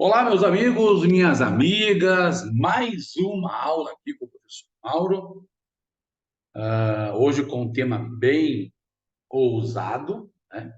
Olá, meus amigos, minhas amigas, mais uma aula aqui com o professor Mauro. Hoje com um tema bem ousado, né?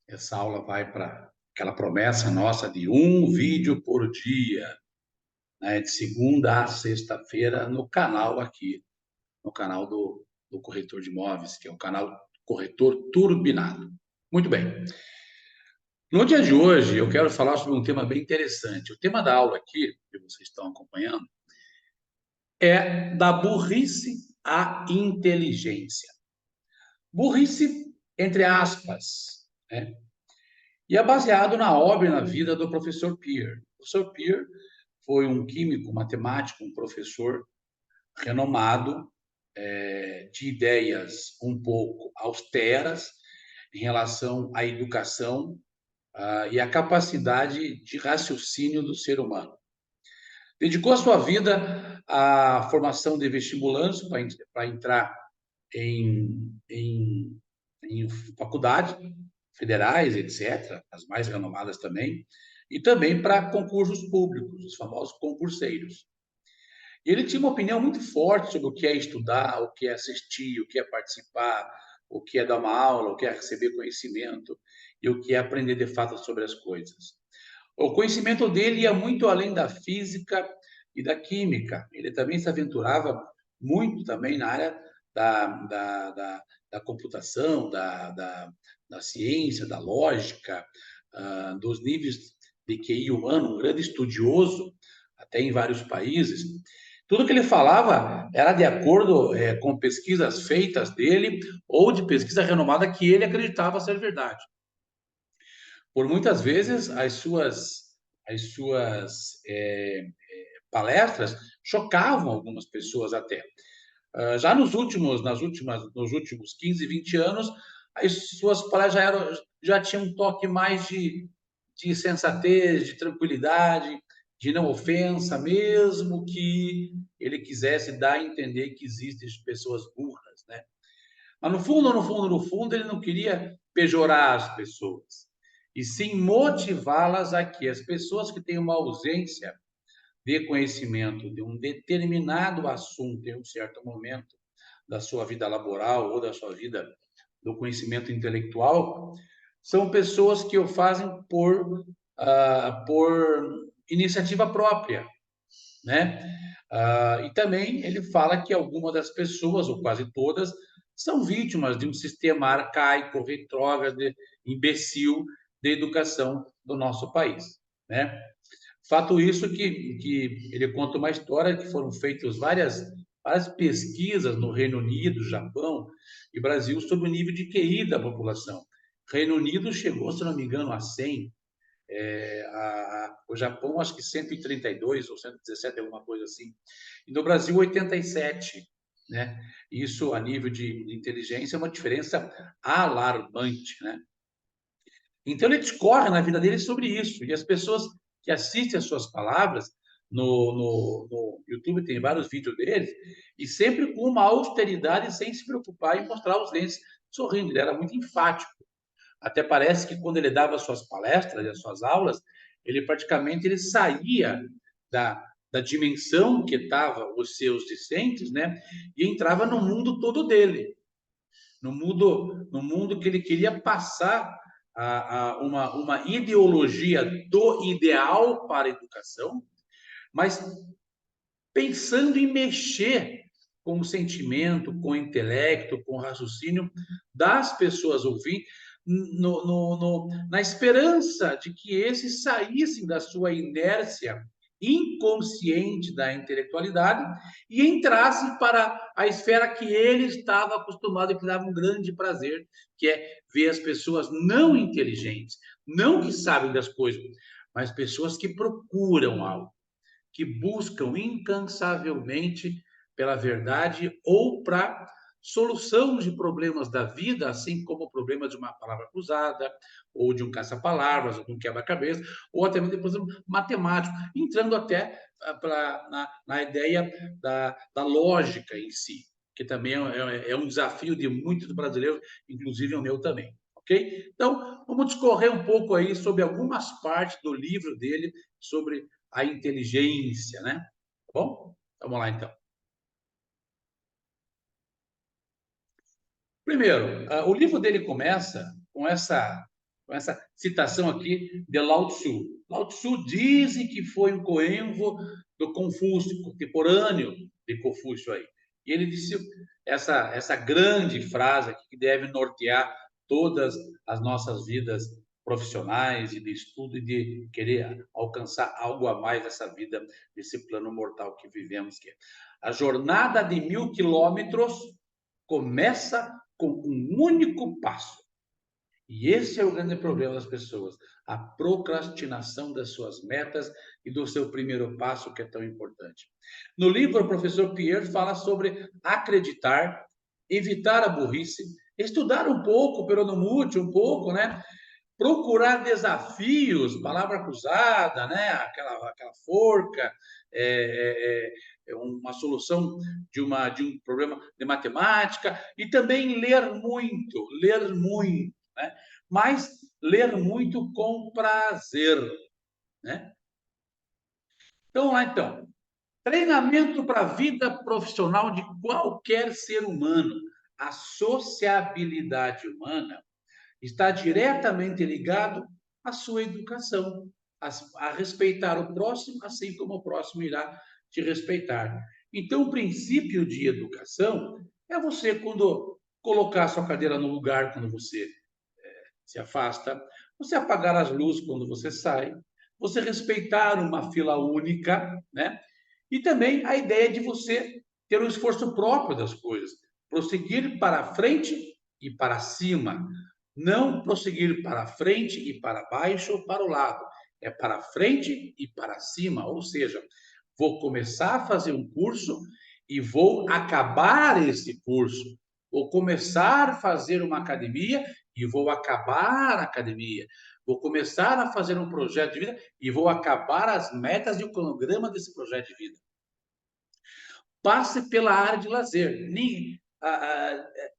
Essa aula vai para aquela promessa nossa de um vídeo por dia, né? De segunda a sexta-feira no canal aqui, no canal do Corretor de Imóveis, que é o canal Corretor Turbinado. Muito bem. No dia de hoje, eu quero falar sobre um tema bem interessante. O tema da aula aqui, que vocês estão acompanhando, é da burrice à inteligência. Burrice, entre aspas, né? E é baseado na obra e na vida do professor Peirce. O professor Peirce foi um químico, matemático, um professor renomado, de ideias um pouco austeras em relação à educação e à capacidade de raciocínio do ser humano. Dedicou a sua vida à formação de vestibulantes para entrar em faculdades federais, etc., as mais renomadas também, e também para concursos públicos, os famosos concurseiros. E ele tinha uma opinião muito forte sobre o que é estudar, o que é assistir, o que é participar, o que é dar uma aula, o que é receber conhecimento e o que é aprender de fato sobre as coisas. O conhecimento dele ia muito além da física e da química. Ele também se aventurava muito também na área da computação, da ciência, da lógica, dos níveis de QI humano, um grande estudioso, até em vários países. Tudo que ele falava era de acordo com pesquisas feitas dele ou de pesquisa renomada que ele acreditava ser verdade. Por muitas vezes, as suas palestras chocavam algumas pessoas até. Já nos últimos 15, 20 anos, as suas palestras já tinham um toque mais de sensatez, de tranquilidade, de não ofensa, mesmo que ele quisesse dar a entender que existem pessoas burras, né? Mas no fundo, no fundo, no fundo, ele não queria pejorar as pessoas, e sim motivá-las a que as pessoas que têm uma ausência de conhecimento de um determinado assunto em um certo momento da sua vida laboral ou da sua vida do conhecimento intelectual, são pessoas que o fazem por iniciativa própria, né? E também ele fala que algumas das pessoas, ou quase todas, são vítimas de um sistema arcaico, retrógrado, imbecil de educação do nosso país, né? Fato isso que ele conta uma história que foram feitas várias pesquisas no Reino Unido, Japão e Brasil sobre o nível de QI da população. Reino Unido chegou, se não me engano, a 100, o Japão acho que 132 ou 117, alguma coisa assim. E no Brasil, 87, né? Isso, a nível de inteligência, é uma diferença alarmante, né? Então, ele discorre na vida dele sobre isso. E as pessoas que assistem as suas palavras, no YouTube tem vários vídeos dele, e sempre com uma austeridade, sem se preocupar em mostrar os dentes sorrindo. Ele era muito enfático. Até parece que quando ele dava as suas palestras, as suas aulas, ele saía da dimensão que estavam os seus discentes, né? E entrava no mundo todo dele, no mundo que ele queria passar uma ideologia do ideal para a educação, mas pensando em mexer com o sentimento, com o intelecto, com o raciocínio das pessoas ouvintes, na esperança de que esses saíssem da sua inércia inconsciente da intelectualidade e entrassem para a esfera que ele estava acostumado e que dava um grande prazer, que é ver as pessoas não inteligentes, não que sabem das coisas, mas pessoas que procuram algo, que buscam incansavelmente pela verdade ou para solução de problemas da vida, assim como o problema de uma palavra cruzada, ou de um caça-palavras, ou de um quebra-cabeça, ou até mesmo, por exemplo, matemático, entrando até na ideia da lógica em si, que também é um desafio de muitos brasileiros, inclusive o meu também. ok? Então, vamos discorrer um pouco aí sobre algumas partes do livro dele, sobre a inteligência, né? Tá bom? Vamos lá, então. Primeiro, o livro dele começa com essa citação aqui de Lao Tzu. Lao Tzu dizem que foi um coenvo do Confúcio, contemporâneo de Confúcio aí. E ele disse essa grande frase aqui que deve nortear todas as nossas vidas profissionais e de estudo e de querer alcançar algo a mais nessa vida, nesse plano mortal que vivemos, que é a jornada de 1.000 quilômetros começa com um único passo. E esse é o grande problema das pessoas, a procrastinação das suas metas e do seu primeiro passo, que é tão importante. No livro, o professor Pierre fala sobre acreditar, evitar a burrice, estudar um pouco, pelo não útil, um pouco, né? Procurar desafios, palavra cruzada, né? aquela forca, uma solução de um problema de matemática, e também ler muito, né? Mas ler muito com prazer, né? Então, lá então, treinamento para a vida profissional de qualquer ser humano. A sociabilidade humana está diretamente ligado à sua educação, a respeitar o próximo, assim como o próximo irá te respeitar. Então, o princípio de educação é você, quando colocar sua cadeira no lugar, quando você se afasta, você apagar as luzes quando você sai, você respeitar uma fila única, né? E também a ideia de você ter um esforço próprio das coisas, prosseguir para frente e para cima, não prosseguir para frente e para baixo ou para o lado, é para frente e para cima, ou seja, vou começar a fazer um curso e vou acabar esse curso. Vou começar a fazer uma academia e vou acabar a academia. Vou começar a fazer um projeto de vida e vou acabar as metas e o cronograma desse projeto de vida. Passe pela área de lazer.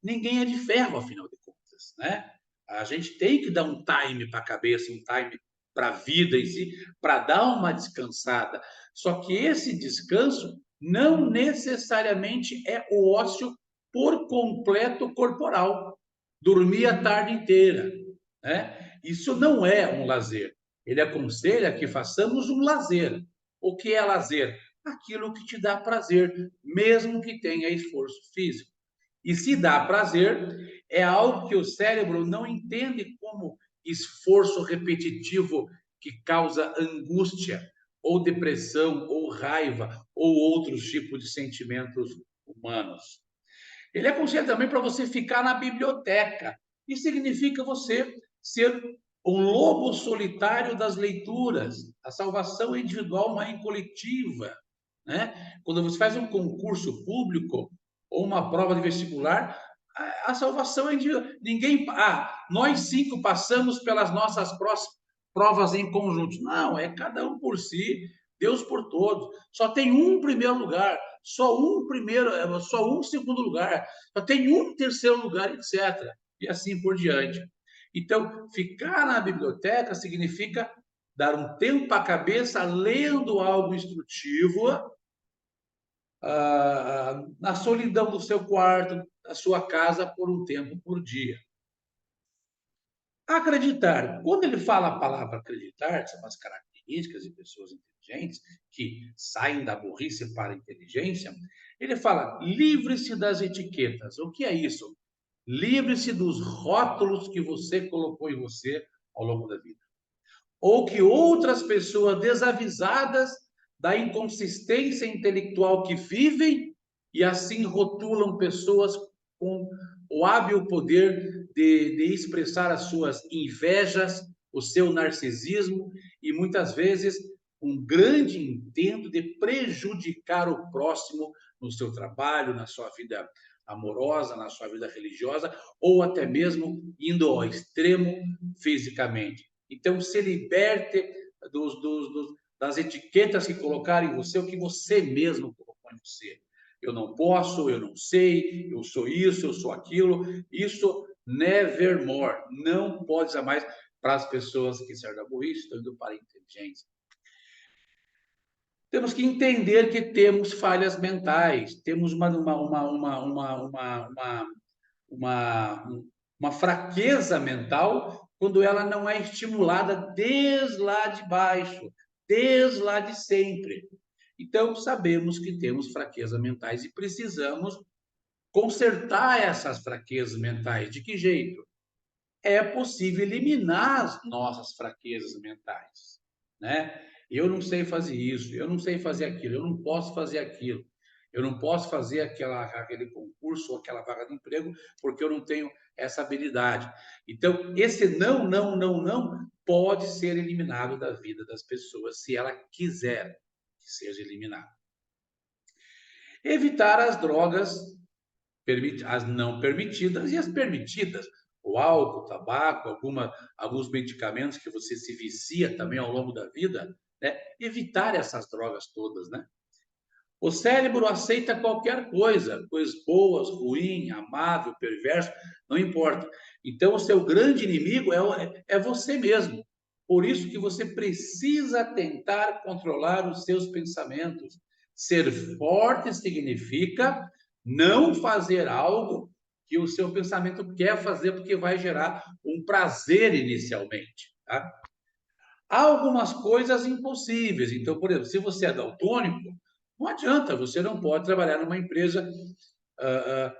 Ninguém é de ferro, afinal de contas, né? A gente tem que dar um time para a cabeça, um time para a vida em si, para dar uma descansada. Só que esse descanso não necessariamente é o ócio por completo corporal. Dormir a tarde inteira, né? Isso não é um lazer. Ele aconselha que façamos um lazer. O que é lazer? Aquilo que te dá prazer, mesmo que tenha esforço físico. E se dá prazer, é algo que o cérebro não entende como esforço repetitivo que causa angústia, ou depressão, ou raiva, ou outros tipos de sentimentos humanos. Ele aconselha também para você ficar na biblioteca. Isso significa você ser um lobo solitário das leituras. A salvação é individual, mas é coletiva, né? Quando você faz um concurso público ou uma prova de vestibular, a salvação é individual. Ninguém, nós 5 passamos pelas nossas provas em conjunto. Não, é cada um por si, Deus por todos. Só tem um primeiro lugar, só um segundo lugar, só tem um terceiro lugar, etc. E assim por diante. Então, ficar na biblioteca significa dar um tempo à cabeça lendo algo instrutivo, na solidão do seu quarto, da sua casa, por um tempo por dia. Acreditar. Quando ele fala a palavra acreditar, são as características de pessoas inteligentes que saem da burrice para a inteligência, ele fala: livre-se das etiquetas. O que é isso? Livre-se dos rótulos que você colocou em você ao longo da vida. Ou que outras pessoas desavisadas da inconsistência intelectual que vivem e assim rotulam pessoas com o hábil poder de expressar as suas invejas, o seu narcisismo e muitas vezes um grande intento de prejudicar o próximo no seu trabalho, na sua vida amorosa, na sua vida religiosa ou até mesmo indo ao extremo fisicamente. Então, se liberte das etiquetas que colocaram em você, o que você mesmo colocou em você. Eu não posso, eu não sei, eu sou isso, eu sou aquilo. Isso Nevermore. Não pode jamais para as pessoas que saíram da burrice, estão indo para a inteligência. Temos que entender que temos falhas mentais, temos uma fraqueza mental quando ela não é estimulada desde lá de baixo, desde lá de sempre. Então, sabemos que temos fraquezas mentais e precisamos consertar essas fraquezas mentais. De que jeito? É possível eliminar as nossas fraquezas mentais, né? Eu não sei fazer isso, eu não sei fazer aquilo, eu não posso fazer aquilo, eu não posso fazer aquele concurso ou aquela vaga de emprego porque eu não tenho essa habilidade. Então, esse não, não, não, não pode ser eliminado da vida das pessoas se ela quiser que seja eliminado. Evitar as drogas, as não permitidas e as permitidas. O álcool, o tabaco, alguns medicamentos que você se vicia também ao longo da vida, né? Evitar essas drogas todas, né? O cérebro aceita qualquer coisa, coisas boas, ruim, amável, perverso, não importa. Então, o seu grande inimigo é você mesmo. Por isso que você precisa tentar controlar os seus pensamentos. Ser forte significa não fazer algo que o seu pensamento quer fazer, porque vai gerar um prazer inicialmente, tá? Há algumas coisas impossíveis. Então, por exemplo, se você é daltônico, não adianta, você não pode trabalhar numa empresa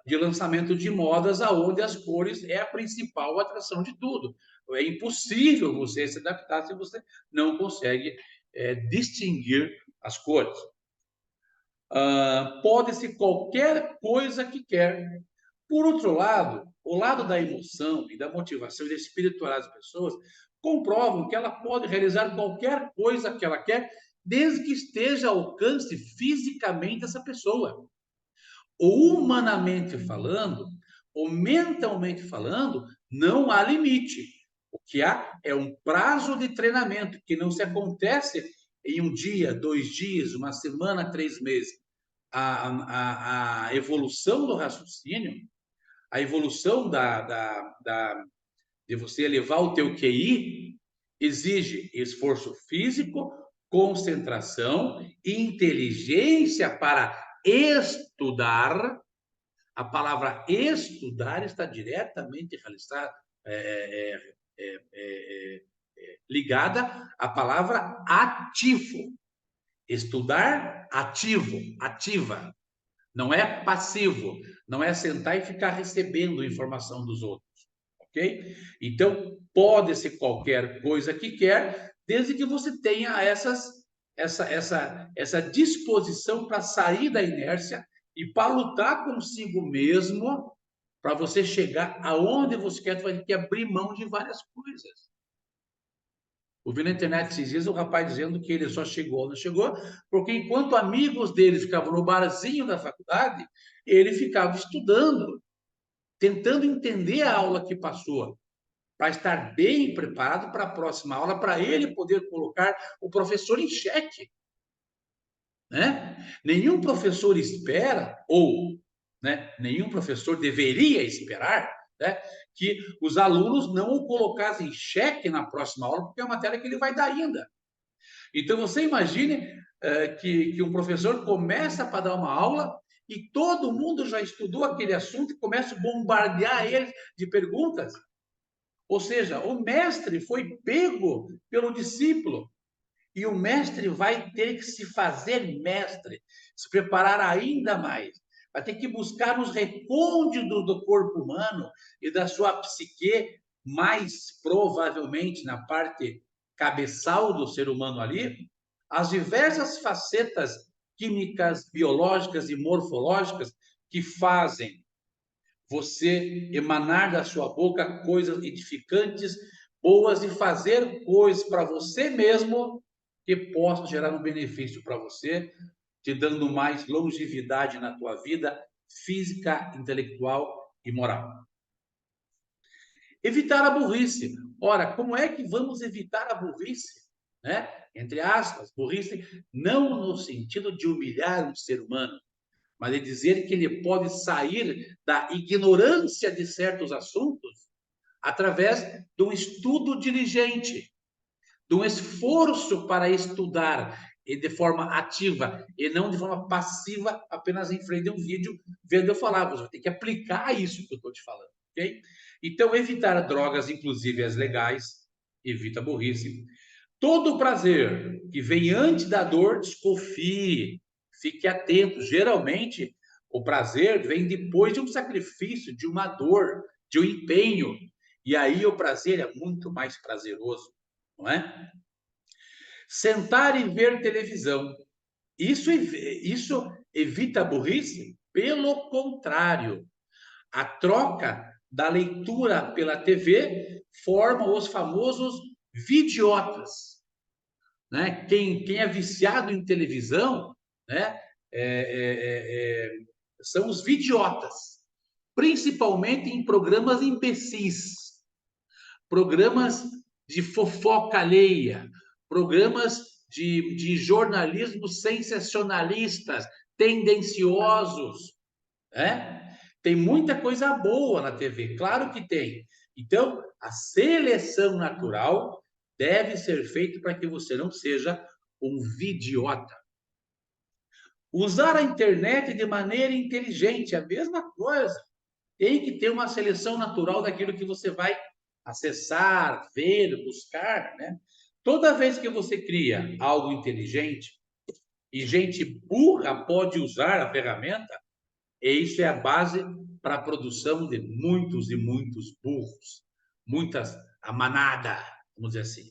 de lançamento de modas aonde as cores é a principal atração de tudo. É impossível você se adaptar se você não consegue distinguir as cores. Pode-se qualquer coisa que quer. Por outro lado, o lado da emoção e da motivação e da espiritualidade das pessoas comprovam que ela pode realizar qualquer coisa que ela quer, desde que esteja ao alcance fisicamente essa pessoa. Ou humanamente falando, ou mentalmente falando, não há limite. O que há é um prazo de treinamento que não se acontece em um dia, 2 dias, uma semana, 3 meses. A evolução do raciocínio, a evolução de você elevar o teu QI, exige esforço físico, concentração, inteligência para estudar. A palavra estudar está diretamente ligada à palavra ativo. Estudar, ativo, ativa. Não é passivo, não é sentar e ficar recebendo informação dos outros, ok? Então, pode-se qualquer coisa que quer, desde que você tenha essa disposição para sair da inércia e para lutar consigo mesmo, para você chegar aonde você quer, você vai ter que abrir mão de várias coisas. Eu vi na internet esses dias o rapaz dizendo que ele só chegou, não chegou, porque enquanto amigos dele ficavam no barzinho da faculdade, ele ficava estudando, tentando entender a aula que passou, para estar bem preparado para a próxima aula, para ele poder colocar o professor em xeque, né? Nenhum professor espera, ou nenhum professor deveria esperar, né, que os alunos não o colocassem em xeque na próxima aula, porque é uma matéria que ele vai dar ainda. Então, você imagine que um professor começa para dar uma aula e todo mundo já estudou aquele assunto e começa a bombardear ele de perguntas. Ou seja, o mestre foi pego pelo discípulo e o mestre vai ter que se fazer mestre, se preparar ainda mais. Vai ter que buscar nos recônditos do corpo humano e da sua psique, mais provavelmente na parte cabeçal do ser humano ali, as diversas facetas químicas, biológicas e morfológicas que fazem você emanar da sua boca coisas edificantes, boas e fazer coisas para você mesmo que possam gerar um benefício para você, te dando mais longevidade na tua vida física, intelectual e moral. Evitar a burrice. Ora, como é que vamos evitar a burrice? Né? Entre aspas, burrice não no sentido de humilhar um ser humano, mas de dizer que ele pode sair da ignorância de certos assuntos através de um estudo diligente, de um esforço para estudar e de forma ativa e não de forma passiva, apenas em frente a um vídeo, vendo eu falar. Você vai ter que aplicar isso que eu estou te falando, ok? Então, evitar drogas, inclusive as legais, evita a burrice. Todo prazer que vem antes da dor, desconfie, fique atento. Geralmente, o prazer vem depois de um sacrifício, de uma dor, de um empenho. E aí o prazer é muito mais prazeroso, não é? Sentar e ver televisão. Isso evita a burrice? Pelo contrário, a troca da leitura pela TV forma os famosos vidiotas, né? Quem é viciado em televisão, né? São os vidiotas, principalmente em programas imbecis, programas de fofoca alheia, programas de jornalismo sensacionalistas, tendenciosos, né? Tem muita coisa boa na TV, claro que tem. Então, a seleção natural deve ser feita para que você não seja um vidiota. Usar a internet de maneira inteligente, a mesma coisa. Tem que ter uma seleção natural daquilo que você vai acessar, ver, buscar, né? Toda vez que você cria algo inteligente e gente burra pode usar a ferramenta, e isso é a base para a produção de muitos e muitos burros, muitas, a manada, vamos dizer assim.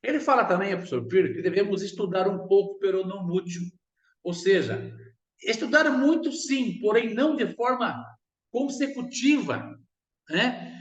Ele fala também, professor Pires, que devemos estudar um pouco, pero não muito. Ou seja, estudar muito sim, porém não de forma consecutiva, né?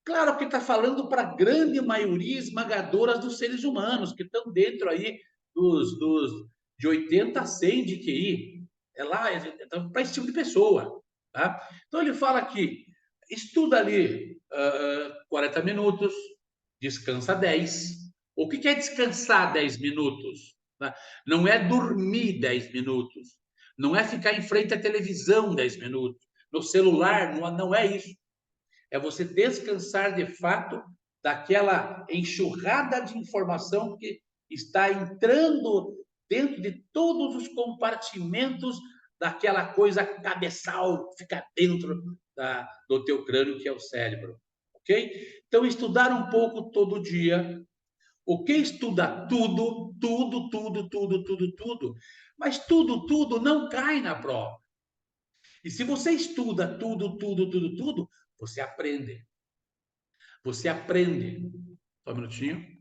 Claro que está falando para a grande maioria esmagadora dos seres humanos, que estão dentro aí dos de 80 a 100 de QI. É lá, para esse tipo de pessoa. Tá? Então ele fala que estuda ali 40 minutos, descansa 10. O que é descansar 10 minutos? Tá? Não é dormir 10 minutos. Não é ficar em frente à televisão 10 minutos. No celular, não é isso. É você descansar de fato daquela enxurrada de informação que está entrando dentro de todos os compartimentos daquela coisa cabeçal que fica dentro do teu crânio, que é o cérebro. Ok? Então, estudar um pouco todo dia. O que estuda tudo, tudo, tudo, tudo, tudo, tudo, mas tudo, tudo não cai na prova. E se você estuda tudo, tudo, tudo, tudo, você aprende. Você aprende. Só um minutinho.